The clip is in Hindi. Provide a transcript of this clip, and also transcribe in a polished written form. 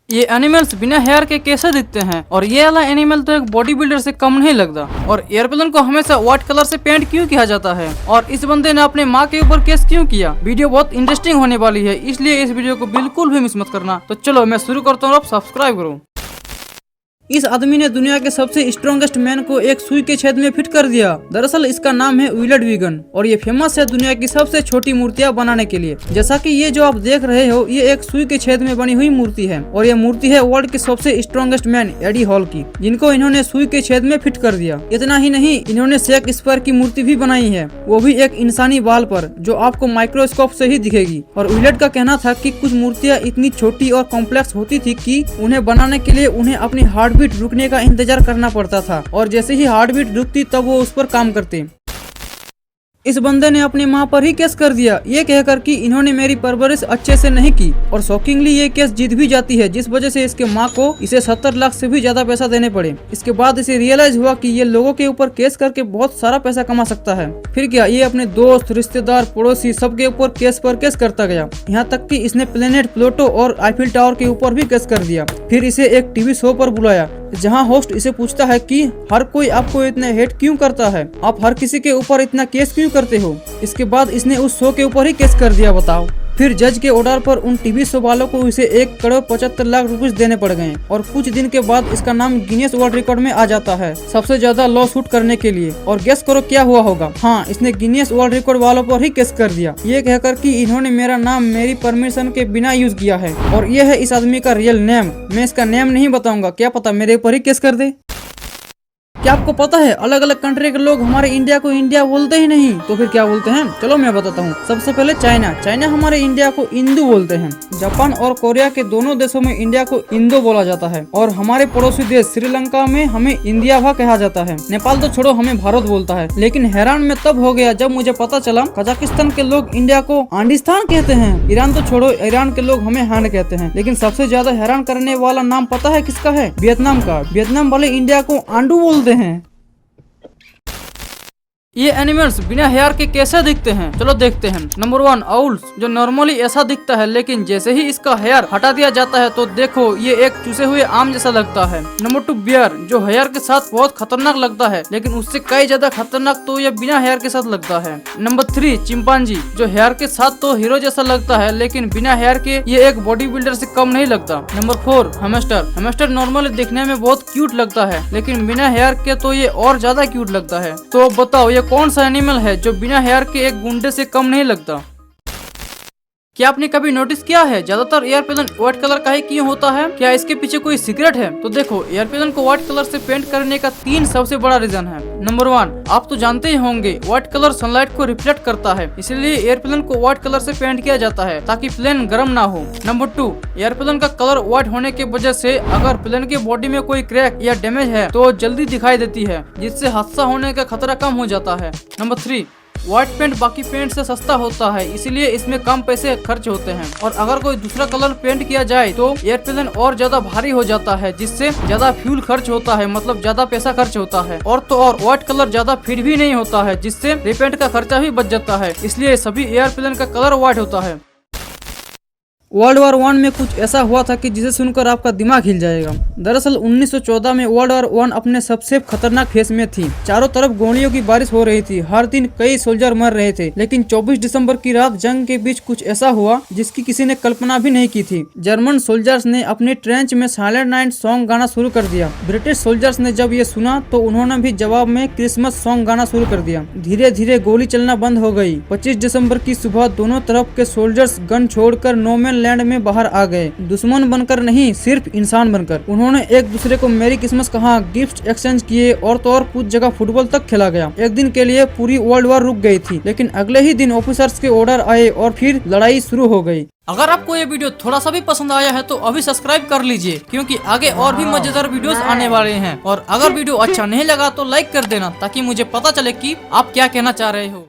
ये एनिमल्स बिना हेयर के कैसे दिखते हैं और ये वाला एनिमल तो एक बॉडी बिल्डर से कम नहीं लगता। और एयरप्लेन को हमेशा व्हाइट कलर से पेंट क्यों किया जाता है और इस बंदे ने अपने माँ के ऊपर केस क्यों किया। वीडियो बहुत इंटरेस्टिंग होने वाली है, इसलिए इस वीडियो को बिल्कुल भी मिस मत करना। तो चलो मैं शुरू करता हूँ, आप सब्सक्राइब करो। इस आदमी ने दुनिया के सबसे स्ट्रॉन्गेस्ट मैन को एक सुई के छेद में फिट कर दिया। दरअसल इसका नाम है विलेट विगन और ये फेमस है दुनिया की सबसे छोटी मूर्तियां बनाने के लिए। जैसा कि ये जो आप देख रहे हो, ये एक सुई के छेद में बनी हुई मूर्ति है और ये मूर्ति है वर्ल्ड के सबसे स्ट्रॉन्गेस्ट मैन एडी हॉल की, जिनको इन्होंने सुई के छेद में फिट कर दिया। इतना ही नहीं, इन्होंने शेक्सपियर की मूर्ति भी बनाई है, वो भी एक इंसानी बाल पर, जो आपको माइक्रोस्कोप से ही दिखेगी। और विलेट का कहना था कि कुछ मूर्तियां इतनी छोटी और कॉम्प्लेक्स होती थी कि उन्हें बनाने के लिए उन्हें अपनी हार्ट बीट रुकने का इंतजार करना पड़ता था और जैसे ही हार्ट बीट रुकती तब वो उस पर काम करते। इस बंदे ने अपनी माँ पर ही केस कर दिया, ये कहकर कि इन्होंने मेरी परवरिश अच्छे से नहीं की। और शॉकिंगली ये केस जीत भी जाती है, जिस वजह से इसके माँ को इसे 70 लाख से भी ज्यादा पैसा देने पड़े। इसके बाद इसे रियलाइज हुआ कि ये लोगों के ऊपर केस करके बहुत सारा पैसा कमा सकता है। फिर क्या, ये अपने दोस्त, रिश्तेदार, पड़ोसी सबके ऊपर केस पर केस करता गया, यहाँ तक कि इसने प्लेनेट प्लूटो और आईफिल टावर के ऊपर भी केस कर दिया। फिर इसे एक टीवी शो पर बुलाया, जहां होस्ट इसे पूछता है कि हर कोई आपको इतना हेट क्यों करता है, आप हर किसी के ऊपर इतना केस क्यों करते हो। इसके बाद इसने उस शो के ऊपर ही केस कर दिया, बताओ। फिर जज के ऑर्डर पर उन टीवी शो वालों को इसे 1,75,00,000 रुपए देने पड़ गए और कुछ दिन के बाद इसका नाम गिनीज वर्ल्ड रिकॉर्ड में आ जाता है सबसे ज्यादा लॉ सूट करने के लिए। और गेस करो क्या हुआ होगा। हाँ, इसने गिनीज वर्ल्ड रिकॉर्ड वालों पर ही केस कर दिया, ये कहकर कि इन्होंने मेरा नाम मेरी परमिशन के बिना यूज किया है। और ये है इस आदमी का रियल नेम। मैं इसका नेम नहीं बताऊंगा, क्या पता मेरे ऊपर ही केस कर दे। क्या आपको पता है अलग अलग कंट्री के लोग हमारे इंडिया को इंडिया बोलते ही नहीं, तो फिर क्या बोलते हैं? चलो मैं बताता हूँ। सबसे पहले चाइना हमारे इंडिया को इंदू बोलते हैं। जापान और कोरिया के दोनों देशों में इंडिया को इंदो बोला जाता है। और हमारे पड़ोसी देश श्रीलंका में हमें इंडिया भा कहा जाता है। नेपाल तो छोड़ो, हमें भारत बोलता है। लेकिन हैरान मैं तब हो गया जब मुझे पता चला कजाकिस्तान के लोग इंडिया को आंडिस्तान कहते हैं। ईरान तो छोड़ो, ईरान के लोग हमें हैंड कहते हैं। लेकिन सबसे ज्यादा हैरान करने वाला नाम पता है किसका है? वियतनाम का। वियतनाम वाले इंडिया को आंडू बोलते हैं। ये एनिमल्स बिना हेयर के कैसे दिखते हैं, चलो देखते हैं। नंबर 1, आउल्स, जो नॉर्मली ऐसा दिखता है, लेकिन जैसे ही इसका हेयर हटा दिया जाता है तो देखो ये एक चूसे हुए आम जैसा लगता है। नंबर 2, बियर, जो हेयर के साथ बहुत खतरनाक लगता है, लेकिन उससे कई ज्यादा खतरनाक तो ये बिना हेयर के साथ लगता है। नंबर 3, चिंपांजी, जो हेयर के साथ तो हीरो जैसा लगता है, लेकिन बिना हेयर के ये एक बॉडी बिल्डर से कम नहीं लगता। नंबर 4, हैमस्टर, हैमस्टर नॉर्मली दिखने में बहुत क्यूट लगता है, लेकिन बिना हेयर के तो ये और ज्यादा क्यूट लगता है। तो बताओ ये कौन सा एनिमल है जो बिना हेयर के एक गुंडे से कम नहीं लगता? क्या आपने कभी नोटिस किया है ज्यादातर एयरप्लेन व्हाइट कलर का ही क्यों होता है? क्या इसके पीछे कोई सीक्रेट है? तो देखो, एयरप्लेन को व्हाइट कलर से पेंट करने का 3 सबसे बड़ा रीजन है। नंबर 1, आप तो जानते ही होंगे व्हाइट कलर सनलाइट को रिफ्लेक्ट करता है, इसलिए एयरप्लेन को व्हाइट कलर से पेंट किया जाता है ताकि प्लेन गर्म ना हो। नंबर 2, एयरप्लेन का कलर व्हाइट होने की वजह से अगर प्लेन के बॉडी में कोई क्रैक या डैमेज है तो जल्दी दिखाई देती है, जिससे हादसा होने का खतरा कम हो जाता है। नंबर 3, व्हाइट पेंट बाकी पेंट से सस्ता होता है, इसलिए इसमें कम पैसे खर्च होते हैं। और अगर कोई दूसरा कलर पेंट किया जाए तो एयरप्लेन और ज्यादा भारी हो जाता है, जिससे ज्यादा फ्यूल खर्च होता है, मतलब ज्यादा पैसा खर्च होता है। और तो और व्हाइट कलर ज्यादा फिट भी नहीं होता है, जिससे रिपेंट का खर्चा भी बच जाता है, इसलिए सभी एयरप्लेन का कलर व्हाइट होता है। वर्ल्ड वॉर 1 में कुछ ऐसा हुआ था कि जिसे सुनकर आपका दिमाग हिल जाएगा। दरअसल 1914 में वर्ल्ड वॉर 1 अपने सबसे खतरनाक फेज में थी। चारों तरफ गोलियों की बारिश हो रही थी, हर दिन कई सोल्जर मर रहे थे। लेकिन 24 दिसंबर की रात जंग के बीच कुछ ऐसा हुआ जिसकी किसी ने कल्पना भी नहीं की थी। जर्मन सोल्जर्स ने अपने ट्रेंच में साइलेंट नाइट सॉन्ग गाना शुरू कर दिया। ब्रिटिश सोल्जर्स ने जब ये सुना तो उन्होंने भी जवाब में क्रिसमस सॉन्ग गाना शुरू कर दिया। धीरे धीरे गोली चलना बंद हो गई। 25 दिसंबर की सुबह दोनों तरफ के सोल्जर्स गन छोड़कर नो मैन लैंड में बाहर आ गए, दुश्मन बनकर नहीं, सिर्फ इंसान बनकर। उन्होंने एक दूसरे को मेरी क्रिसमस कहा, गिफ्ट एक्सचेंज किए और तो और कुछ जगह फुटबॉल तक खेला गया। एक दिन के लिए पूरी वर्ल्ड वॉर रुक गई थी, लेकिन अगले ही दिन ऑफिसर्स के ऑर्डर आए और फिर लड़ाई शुरू हो गई। अगर आपको ये वीडियो थोड़ा सा भी पसंद आया है तो अभी सब्सक्राइब कर लीजिए, क्योंकि आगे और भी मजेदार वीडियोस आने वाले हैं। और अगर वीडियो अच्छा नहीं लगा तो लाइक कर देना, ताकि मुझे पता चले कि आप क्या कहना चाह रहे हो।